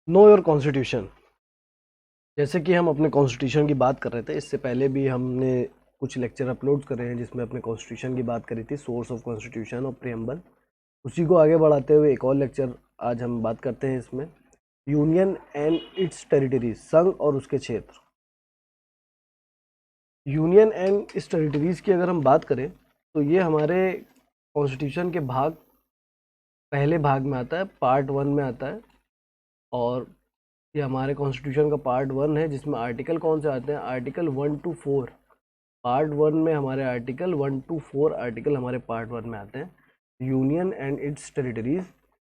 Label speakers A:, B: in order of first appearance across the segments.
A: Know your constitution. जैसे कि हम अपने कॉन्स्टिट्यूशन की बात कर रहे थे, इससे पहले भी हमने कुछ लेक्चर अपलोड करे हैं जिसमें अपने कॉन्स्टिट्यूशन की बात करी थी, सोर्स ऑफ कॉन्स्टिट्यूशन और प्रियम्बल। उसी को आगे बढ़ाते हुए एक और लेक्चर आज हम बात करते हैं इसमें, यूनियन एंड इट्स टेरिटरीज, संघ और उसके क्षेत्र। यूनियन एंड इट्स टेरिटरीज की अगर हम बात करें तो ये हमारे कॉन्स्टिट्यूशन के पहले भाग में आता है, पार्ट 1 में आता है। और ये हमारे कॉन्स्टिट्यूशन का पार्ट 1 है जिसमें आर्टिकल कौन से आते हैं, आर्टिकल 1 to 4। पार्ट 1 में हमारे आर्टिकल 1 to 4 आर्टिकल हमारे पार्ट 1 में आते हैं। यूनियन एंड इट्स टेरिटरीज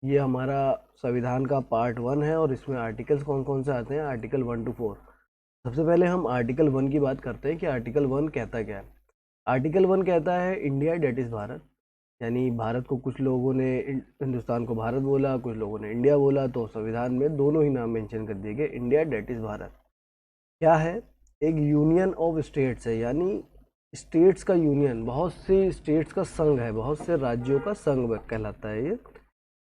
A: ये हमारा संविधान का पार्ट 1 है और इसमें आर्टिकल्स कौन कौन से आते हैं, आर्टिकल 1 to 4। सबसे पहले हम आर्टिकल 1 की बात करते हैं कि आर्टिकल 1 कहता क्या है। आर्टिकल 1 कहता है इंडिया डेट इज़ भारत, यानी भारत को कुछ लोगों ने हिंदुस्तान को भारत बोला, कुछ लोगों ने इंडिया बोला, तो संविधान में दोनों ही नाम मेंशन कर दिए गए, इंडिया डेट इज़ भारत। क्या है, एक यूनियन ऑफ स्टेट्स है, यानी स्टेट्स का यूनियन, बहुत से स्टेट्स का संघ है, बहुत से राज्यों का संघ कहलाता है ये।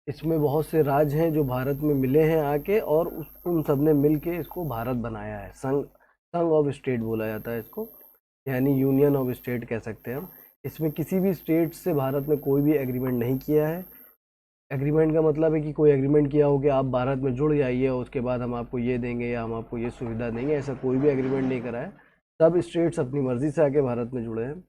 A: इसमें बहुत से राज्य हैं जो भारत में मिले हैं आके, और उन सब ने मिल के इसको भारत बनाया है। संघ संघ ऑफ स्टेट बोला जाता है इसको, यानी यूनियन ऑफ स्टेट कह सकते हैं हम। इसमें किसी भी स्टेट से भारत ने कोई भी एग्रीमेंट नहीं किया है। एग्रीमेंट का मतलब है कि कोई एग्रीमेंट किया हो कि आप भारत में जुड़ जाइए और उसके बाद हम आपको ये देंगे या हम आपको ये सुविधा देंगे, ऐसा कोई भी एग्रीमेंट नहीं करा है। सब स्टेट्स अपनी मर्जी से आके भारत में जुड़े हैं।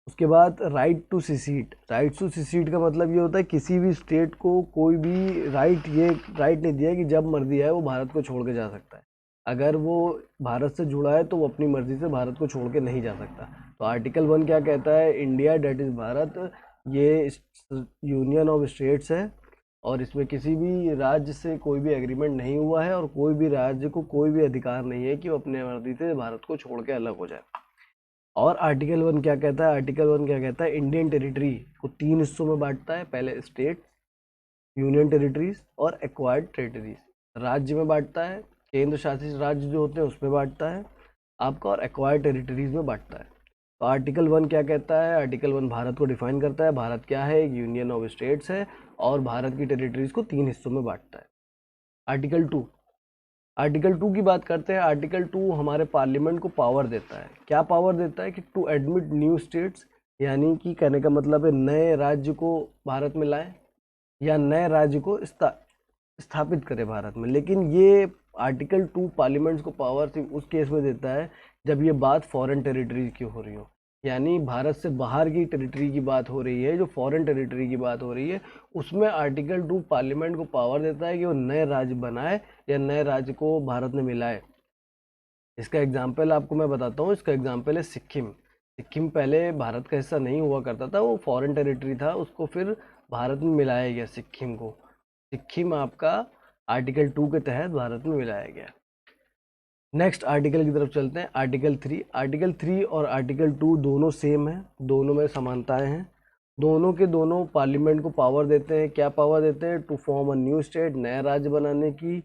A: उसके बाद right to secede, right to secede का मतलब ये होता है किसी भी स्टेट को कोई भी ये राइट नहीं दिया कि जब मर्जी है वो भारत को छोड़ के जा सकता है। अगर वो भारत से जुड़ा है तो वो अपनी मर्जी से भारत को छोड़ के नहीं जा सकता। तो आर्टिकल 1 क्या कहता है, इंडिया डेट इज़ भारत, ये यूनियन ऑफ स्टेट्स है और इसमें किसी भी राज्य से कोई भी एग्रीमेंट नहीं हुआ है और कोई भी राज्य को कोई भी अधिकार नहीं है कि वो अपने मर्जी से भारत को छोड़ के अलग हो जाए। और आर्टिकल 1 क्या कहता है, आर्टिकल 1 क्या कहता है, इंडियन टेरिटरी को 3 हिस्सों में बांटता है। पहले स्टेट, यूनियन टेरिटरीज और एक्वायर्ड टेरिटरीज। राज्य में बांटता है, केंद्र शासित राज्य जो होते हैं उसमें बांटता है आपका, और एक्वायर्ड टेरिटरीज में बांटता है। तो आर्टिकल 1 क्या कहता है, आर्टिकल 1 भारत को डिफाइन करता है। भारत क्या है, एक यूनियन ऑफ स्टेट्स है और भारत की टेरिटरीज को 3 हिस्सों में बांटता है। आर्टिकल 2, आर्टिकल 2 की बात करते हैं। आर्टिकल 2 हमारे पार्लियामेंट को पावर देता है। क्या पावर देता है कि टू एडमिट न्यू स्टेट्स, यानी कि कहने का मतलब है नए राज्य को भारत में लाए या नए राज्य को स्थापित करे भारत में। लेकिन ये आर्टिकल 2 पार्लियामेंट्स को पावर सिर्फ उस केस में देता है जब ये बात फॉरेन टेरिटरीज की हो रही हो, यानी भारत से बाहर की टेरिटरी की बात हो रही है, जो फॉरेन टेरिटरी की बात हो रही है, उसमें आर्टिकल 2 पार्लियामेंट को पावर देता है कि वो नए राज्य बनाए या नए राज्य को भारत में मिलाए। इसका एग्जाम्पल आपको मैं बताता हूँ, इसका एग्जाम्पल है सिक्किम। सिक्किम पहले भारत का हिस्सा नहीं हुआ करता था, वो फॉरेन टेरिटरी था, उसको फिर भारत में मिलाया गया सिक्किम को। सिक्किम आपका आर्टिकल 2 के तहत भारत में मिलाया गया। नेक्स्ट आर्टिकल की तरफ चलते हैं, आर्टिकल 3। आर्टिकल 3 और आर्टिकल 2 दोनों सेम है, दोनों में समानताएं हैं। दोनों के दोनों पार्लियामेंट को पावर देते हैं। क्या पावर देते हैं, to form a new state, नया राज्य बनाने की,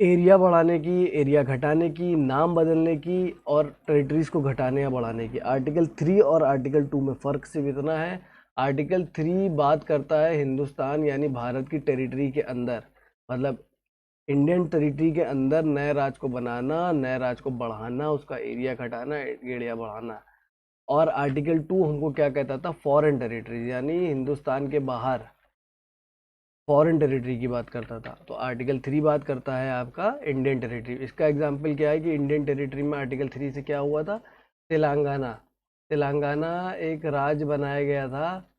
A: एरिया बढ़ाने की, एरिया घटाने की, नाम बदलने की, और टेरिटरीज को घटाने या बढ़ाने की। आर्टिकल 3 और आर्टिकल 2 में फ़र्क सिर्फ इतना है, आर्टिकल 3 बात करता है हिंदुस्तान यानी भारत की टेरिटरी के अंदर, मतलब इंडियन टेरिटरी के अंदर नए राज्य को बनाना, नए राज्य को बढ़ाना, उसका एरिया घटाना, एरिया बढ़ाना। और आर्टिकल 2 हमको क्या कहता था, फॉरेन टेरिटरीज, यानी हिंदुस्तान के बाहर फॉरेन टेरिटरी की बात करता था। तो आर्टिकल 3 बात करता है आपका इंडियन टेरिटरी। इसका एग्जाम्पल क्या है कि इंडियन टेरिटरी में आर्टिकल 3 से क्या हुआ था, तेलंगाना। तेलंगाना एक राज्य बनाया गया था,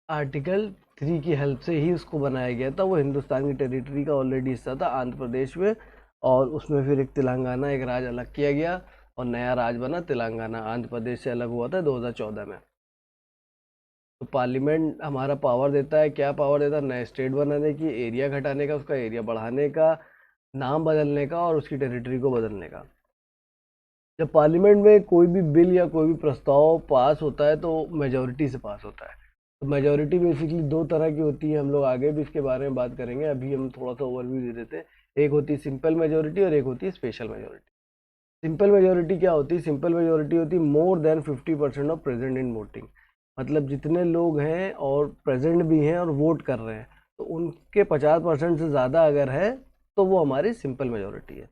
A: आर्टिकल 3 की हेल्प से ही उसको बनाया गया था। वो हिंदुस्तान की टेरिटरी का ऑलरेडी हिस्सा था आंध्र प्रदेश में, और उसमें फिर एक तेलंगाना, एक राज्य अलग किया गया और नया राज्य बना तेलंगाना, आंध्र प्रदेश से अलग हुआ था 2014 में। तो पार्लियामेंट हमारा पावर देता है, क्या पावर देता है, नए स्टेट बनाने की, एरिया घटाने का, उसका एरिया बढ़ाने का, नाम बदलने का और उसकी टेरिटरी को बदलने का। जब पार्लियामेंट में कोई भी बिल या कोई भी प्रस्ताव पास होता है तो मेजोरिटी से पास होता है। तो मेजोरिटी बेसिकली दो तरह की होती है, हम लोग आगे भी इसके बारे में बात करेंगे, अभी हम थोड़ा सा ओवरव्यू दे देते हैं। एक होती है सिंपल मेजोरिटी और एक होती है स्पेशल मेजोरिटी। सिंपल मेजोरिटी क्या होती है, सिंपल मेजोरिटी होती है more than 50% of present in voting, मतलब जितने लोग हैं और प्रेजेंट भी हैं और वोट कर रहे हैं, तो उनके 50% से ज़्यादा अगर है तो वो हमारी सिंपल मेजोरिटी है।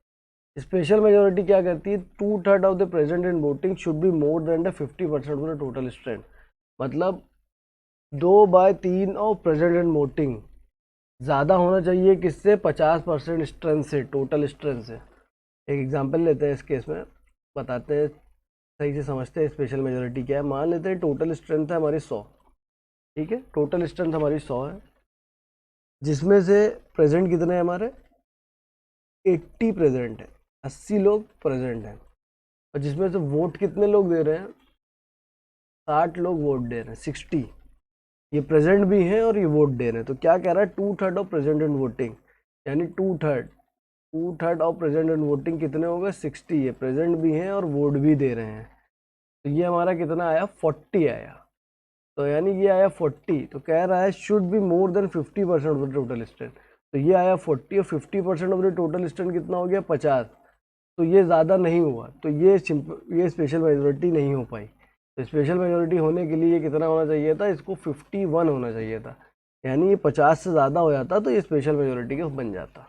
A: स्पेशल मेजोरिटी क्या करती है, 2/3 of the present in voting should be more than the 50% of the total strength. मतलब 2/3 ऑफ प्रेजेंट इन वोटिंग ज़्यादा होना चाहिए किससे, 50% स्ट्रेंथ से, टोटल स्ट्रेंथ से। एक एग्जांपल लेते हैं इस केस में, बताते हैं, सही से समझते हैं स्पेशल मेजोरिटी क्या है। मान लेते हैं टोटल स्ट्रेंथ है हमारी 100, ठीक है, टोटल स्ट्रेंथ हमारी 100 है, जिसमें से प्रेजेंट कितने हैं हमारे, 80 प्रेजेंट है, 80 लोग प्रेजेंट हैं, और जिसमें से वोट कितने लोग दे रहे हैं, 60 लोग वोट दे रहे हैं, 60 ये प्रेजेंट भी हैं और ये वोट दे रहे हैं। तो क्या कह रहा है, 2/3 ऑफ प्रेजेंट इन वोटिंग, यानी 2/3 ऑफ प्रेजेंट इन वोटिंग कितने हो गए, 60, ये प्रेजेंट भी हैं और वोट भी दे रहे हैं। तो ये हमारा कितना आया, 40 आया। तो यानी ये आया 40, तो कह रहा है should be more than 50% of the total strength. तो ये आया 40 और 50% ऑफ द टोटल स्ट्रेंथ कितना हो गया, 50। तो ये ज़्यादा नहीं हुआ, तो ये स्पेशल मेजोरिटी नहीं हो पाई। तो स्पेशल मेजोरिटी होने के लिए ये कितना होना चाहिए था, इसको 51 होना चाहिए था, यानी ये 50 से ज़्यादा हो जाता तो ये स्पेशल मेजोरिटी का बन जाता।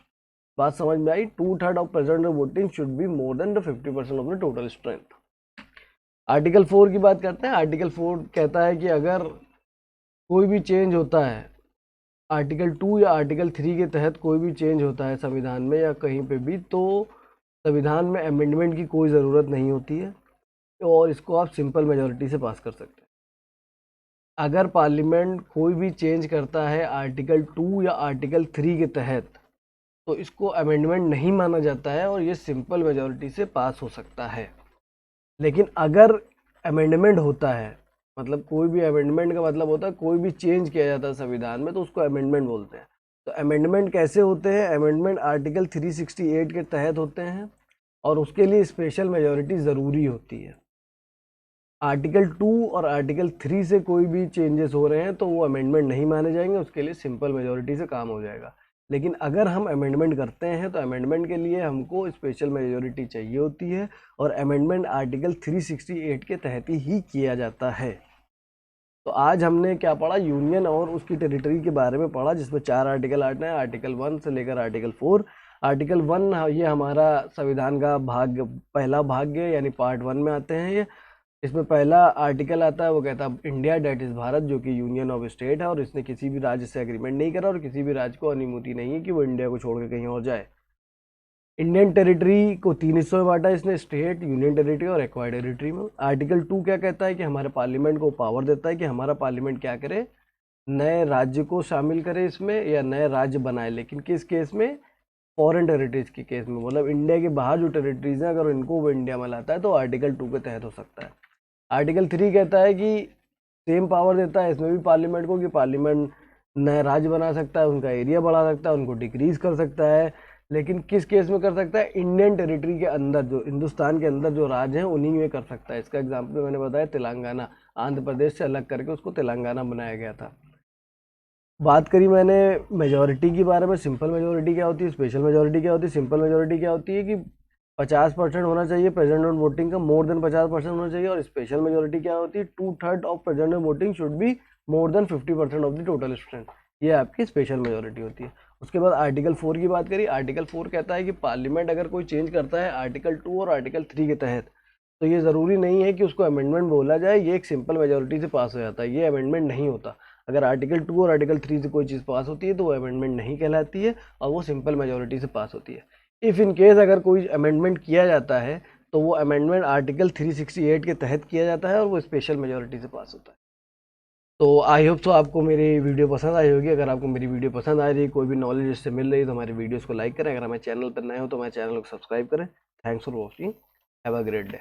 A: बात समझ में आई, 2/3 of present voting should be more than the 50% of the total strength. Article 4 की बात करते हैं। आर्टिकल 4 कहता है कि अगर कोई भी चेंज होता है, आर्टिकल 2 या आर्टिकल 3 के तहत कोई भी चेंज होता है संविधान में या कहीं पे भी, तो संविधान में अमेंडमेंट की कोई ज़रूरत नहीं होती है और इसको आप सिंपल मेजॉरिटी से पास कर सकते हैं। अगर पार्लियामेंट कोई भी चेंज करता है आर्टिकल 2 या आर्टिकल 3 के तहत, तो इसको अमेंडमेंट नहीं माना जाता है और ये सिंपल मेजॉरिटी से पास हो सकता है। लेकिन अगर अमेंडमेंट होता है, मतलब कोई भी अमेंडमेंट का मतलब होता है कोई भी चेंज किया जाता है संविधान में, तो उसको अमेंडमेंट बोलते हैं। तो अमेंडमेंट कैसे होते हैं, अमेंडमेंट आर्टिकल 368 के तहत होते हैं और उसके लिए स्पेशल मेजॉरिटी ज़रूरी होती है। आर्टिकल 2 और आर्टिकल 3 से कोई भी चेंजेस हो रहे हैं तो वो अमेंडमेंट नहीं माने जाएंगे, उसके लिए सिंपल मेजॉरिटी से काम हो जाएगा। लेकिन अगर हम अमेंडमेंट करते हैं तो अमेंडमेंट के लिए हमको स्पेशल मेजॉरिटी चाहिए होती है और अमेंडमेंट आर्टिकल 368 के तहत ही किया जाता है। तो आज हमने क्या पढ़ा, यूनियन और उसकी टेरिटरी के बारे में पढ़ा, जिसमें 4 आर्टिकल आते हैं, आर्टिकल 1 से लेकर आर्टिकल 4। आर्टिकल 1 ये हमारा संविधान का पहला भाग है, यानी पार्ट 1 में आते हैं ये। इसमें पहला आर्टिकल आता है, वो कहता है इंडिया डेट इज़ भारत, जो कि यूनियन ऑफ स्टेट है और इसने किसी भी राज्य से एग्रीमेंट नहीं करा और किसी भी राज्य को अनुमति नहीं है कि वो इंडिया को छोड़ के कहीं और जाए। इंडियन टेरिटरी को 3 हिस्सों में बांटा इसने, स्टेट, यूनियन टेरिटरी और एक्वायर्ड टेरिटरी में। आर्टिकल 2 क्या कहता है कि हमारे पार्लियामेंट को पावर देता है कि हमारा पार्लियामेंट क्या करे, नए राज्य को शामिल करे इसमें या नए राज्य बनाए, लेकिन किस केस में, फॉरेन टेरिटरीज के केस में। मतलब इंडिया के बाहर जो टेरिटरीज हैं अगर इनको वो इंडिया में लाता है तो आर्टिकल 2 के तहत हो सकता है। आर्टिकल 3 कहता है कि सेम पावर देता है इसमें भी पार्लियामेंट को कि पार्लियामेंट नए राज्य बना सकता है, उनका एरिया बढ़ा सकता है, उनको डिक्रीज कर सकता है, लेकिन किस केस में कर सकता है, इंडियन टेरिटरी के अंदर, जो हिंदुस्तान के अंदर जो राज्य हैं उन्हीं में कर सकता है। इसका एग्जाम्पल मैंने बताया तेलंगाना, आंध्र प्रदेश से अलग करके उसको तेलंगाना बनाया गया था। बात करी मैंने मेजॉरिटी के बारे में, सिंपल मेजॉरिटी क्या होती है, स्पेशल मेजॉरिटी क्या होती है। सिंपल मेजॉरिटी क्या होती है कि 50% होना चाहिए प्रेजेंट ऑन वोटिंग का, मोर देन 50% होना चाहिए। और स्पेशल मेजॉरिटी क्या होती है, 2/3 of present on voting should be more than 50% of the total strength, ये आपकी स्पेशल मेजॉरिटी होती है। उसके बाद आर्टिकल 4 की बात करी। आर्टिकल 4 कहता है कि पार्लियामेंट अगर कोई चेंज करता है आर्टिकल 2 और आर्टिकल 3 के तहत, तो ये ज़रूरी नहीं है कि उसको अमेंडमेंट बोला जाए, ये एक सिंपल मेजॉरिटी से पास हो जाता है, ये अमेंडमेंट नहीं होता। अगर आर्टिकल 2 और आर्टिकल 3 से कोई चीज़ पास होती है तो वो अमेंडमेंट नहीं कहलाती है और वो सिंपल मेजॉरिटी से पास होती है। इफ़ इन केस अगर कोई अमेंडमेंट किया जाता है तो वो अमेंडमेंट आर्टिकल 368 के तहत किया जाता है और वो स्पेशल मेजॉरिटी से पास होता है। तो आई होप तो आपको मेरी वीडियो पसंद आई होगी। अगर आपको मेरी वीडियो पसंद आ रही है, कोई भी नॉलेज इससे मिल रही है, तो हमारे वीडियोस को लाइक करें। अगर हमारे चैनल पर नए हो तो हमारे चैनल को सब्सक्राइब करें। Thanks for watching, have a great day.